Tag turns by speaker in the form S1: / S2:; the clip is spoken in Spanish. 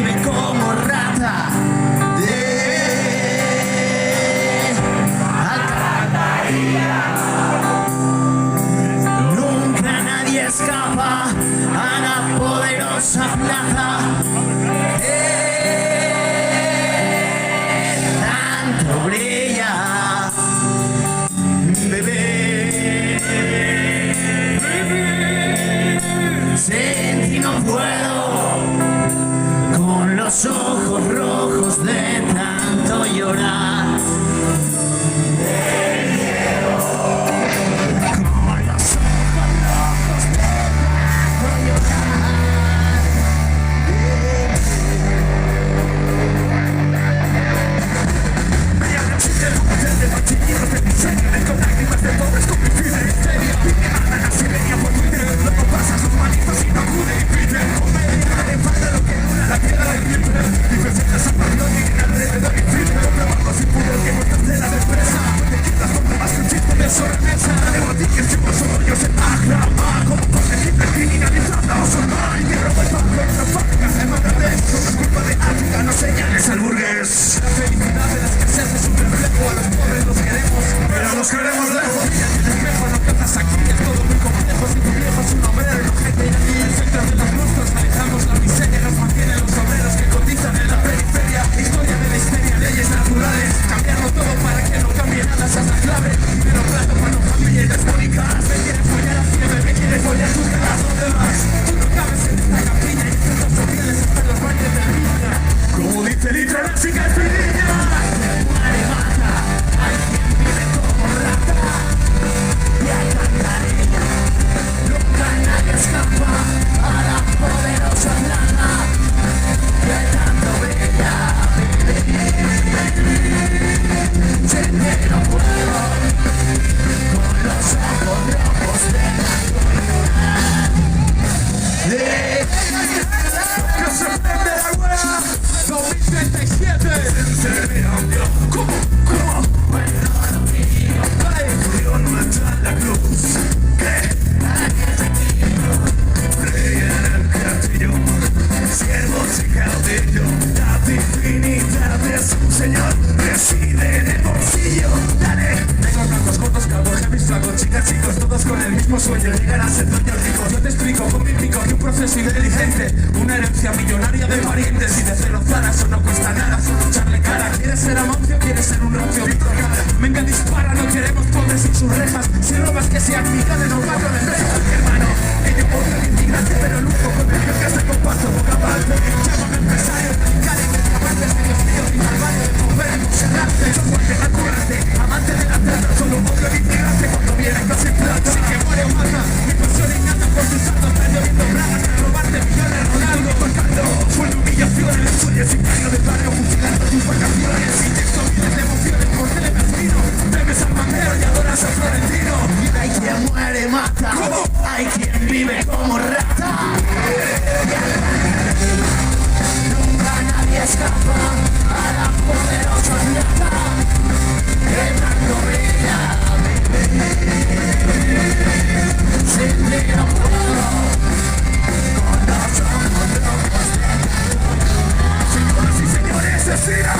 S1: vive como rata de alcantarilla. Nunca nadie escapa a la poderosa plaza. Tanto brilla, bebé. Sin ti no puedo, con los ojos rojos de tanto llorar.
S2: Inteligente, una herencia millonaria de parientes y de cero zara, eso no cuesta nada, solo echarle cara. ¿Quieres ser Amancio? ¿Quieres ser un rancio? Víctor Jara, venga dispara, no queremos pobres sin sus rejas. Si robas que sea mitad de no barrio de rejas. Hermano, que yo odio al inmigrante, pero lujo con el que se comparto boca parte. Llámame empresario, radical y amante de Dios mío, y malvado de poder y conservarte. Yo fuerte naturante, amante de la tierra, solo odio al inmigrante cuando viene clase en plata. Así que muere o mata, mi pasión innata por tus santos, está lloviendo bragas. Robarte millones, Ronaldo, tocando. Fue humillaciones, soy el sicario del barrio fusilando tus vacaciones. Y texto miles de emociones por telemestino. Temes al bandero y adoras al florentino.
S1: Hay quien muere, mata.
S2: ¿Cómo?
S1: Hay quien vive como rata. Nunca nadie escapa a la poderosa plata. Que tanto brilla, sin ti no puedo.
S2: Señoras y señores, Esfera.